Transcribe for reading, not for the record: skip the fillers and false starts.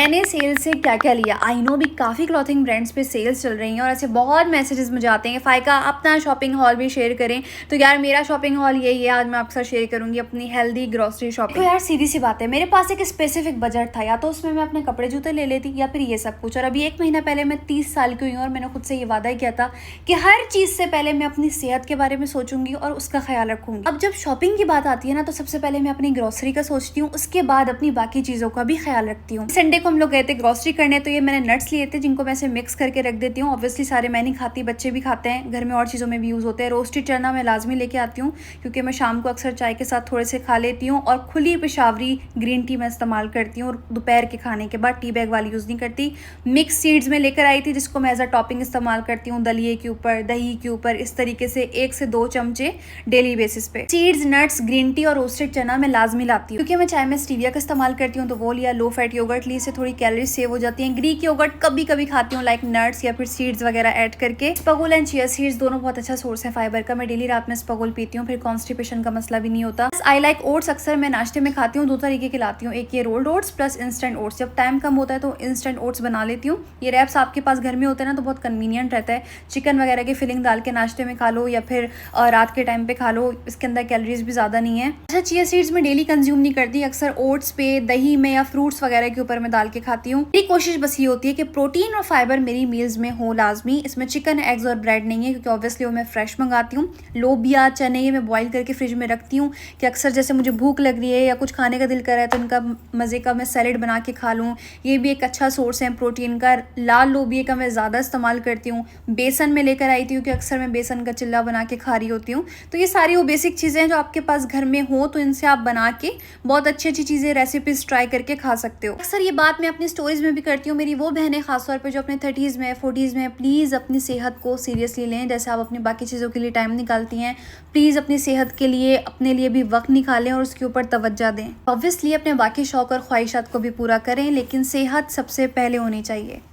मैंने सेल से क्या क्या लिया। आई नो भी काफ़ी क्लॉथिंग ब्रांड्स पे सेल्स चल रही हैं और ऐसे बहुत मैसेजेस मुझे आते हैं कि फ़ाइका अपना शॉपिंग हॉल भी शेयर करें। तो यार मेरा शॉपिंग हॉल यही है, आज मैं आपके साथ शेयर करूंगी अपनी हेल्दी ग्रॉसरी शॉपिंग। तो यार सीधी सी बात है, मेरे पास एक स्पेसिफिक बजट था, या तो उसमें मैं अपने कपड़े जूते ले लेती या फिर ये सब कुछ। और अभी 1 महीना पहले मैं 30 साल की हुई हूँ और मैंने खुद से ये वादा किया था कि हर चीज़ से पहले मैं अपनी सेहत के बारे में सोचूंगी और उसका ख्याल रखूंगी। अब जब शॉपिंग की बात आती है ना, तो सबसे पहले मैं अपनी ग्रॉसरी का सोचती हूँ, उसके बाद अपनी बाकी चीज़ों का भी ख्याल रखती हूँ। संडे को हम लोग गए थे ग्रॉसरी करने, तो ये मैंने नट्स लिए थे जिनको मैं ऐसे मिक्स करके रख देती हूँ। ऑब्वियसली सारे मैं नहीं खाती, बच्चे भी खाते हैं, घर में और चीज़ों में भी यूज़ होते हैं। रोस्टेड चना मैं लाजमी लेके आती हूँ क्योंकि मैं शाम को अक्सर चाय के साथ थोड़े से खा लेती हूँ। और खुली पेशावरी ग्रीन टी मैं इस्तेमाल करती हूँ और दोपहर के खाने के बाद टी बैग वाली यूज़ नहीं करती। मिक्स सीड्स में लेकर आई थी जिसको मैं एज अ टॉपिंग इस्तेमाल करती हूँ दलिए के ऊपर, दही के ऊपर, इस तरीके से 1 से 2 चमचे डेली बेसिस पे। सीड्स, नट्स, ग्रीन टी और रोस्टेड चना मैं लाजमी लाती हूँ क्योंकि मैं चाय में स्टीविया का इस्तेमाल करती हूँ, तो वो लिया। लो फैट योगर्ट ली, से थोड़ी कैलोरी सेव हो जाती है। ग्रीक योगर्ट कभी कभी खाती हूँ, लाइक नट्स या फिर सीड्स वगैरह ऐड करके। स्पगुल एंड चिया सीड्स दोनों बहुत अच्छा सोर्स है फाइबर का। मैं डेली रात में स्पगुल पीती हूँ, फिर कॉन्स्टिपेशन का मसला भी नहीं होता। आई लाइक ओट्स, अक्सर मैं नाश्ते में खाती हूँ। 2 तरीके के लाती हूँ, एक ये rolled oats plus instant oats. जब टाइम कम होता है तो इंस्टेंट ओट्स बना लेती हूँ। ये रैप्स आपके पास घर में होते हैं ना, तो बहुत कन्वीनियंट रहता है। चिकन वगैरह की फिलिंग डाल के नाश्ते में खा लो या फिर रात के टाइम पे खा लो, इसके अंदर कैलोरीज भी ज़्यादा नहीं है। अच्छा, चिया सीड्स में डेली कंज्यूम नहीं करती, अक्सर ओट्स पे, दही में या फ्रूट्स वगैरह के ऊपर मैं डाल के खाती हूँ। मेरी कोशिश बस ये होती है कि प्रोटीन और फाइबर मेरी मील्स में हो लाजमी। इसमें चिकन, एग्स और ब्रेड नहीं है क्योंकि ऑब्वियसली वो मैं फ्रेश मंगाती हूँ। लोबिया, चने ये मैं बॉईल करके फ्रिज में रखती हूँ कि अक्सर जैसे मुझे भूख लग रही है या कुछ खाने का दिल कर रहा है तो इनका मज़े का मैं सैलेड बना के खा लूँ। ये भी एक अच्छा सोर्स है प्रोटीन का। लाल लोबिया का मैं ज़्यादा इस्तेमाल करती हूँ। बेसन में लेकर आई थी क्योंकि अक्सर मैं बेसन का चिल्ला बना के खा रही होती हूँ। तो ये सारी वो बेसिक चीज़ें हैं जो आपके पास घर में हो, तो इनसे आप बना के बहुत अच्छी अच्छी चीज़ें, रेसिपीज ट्राई करके खा सकते हो। अक्सर ये बात मैं अपनी स्टोरीज में भी करती हूँ। मेरी वो बहनें खासतौर पर जो अपने 30s में, 40s में, प्लीज़ अपनी सेहत को सीरियसली लें। जैसे आप अपनी बाकी चीज़ों के लिए टाइम निकालती हैं, प्लीज़ अपनी सेहत के लिए अपने लिए भी वक्त निकालें और उसके ऊपर तवज्जो दें। ऑब्वियसली अपने बाकी शौक और ख्वाहिशात को भी पूरा करें, लेकिन सेहत सबसे पहले होनी चाहिए।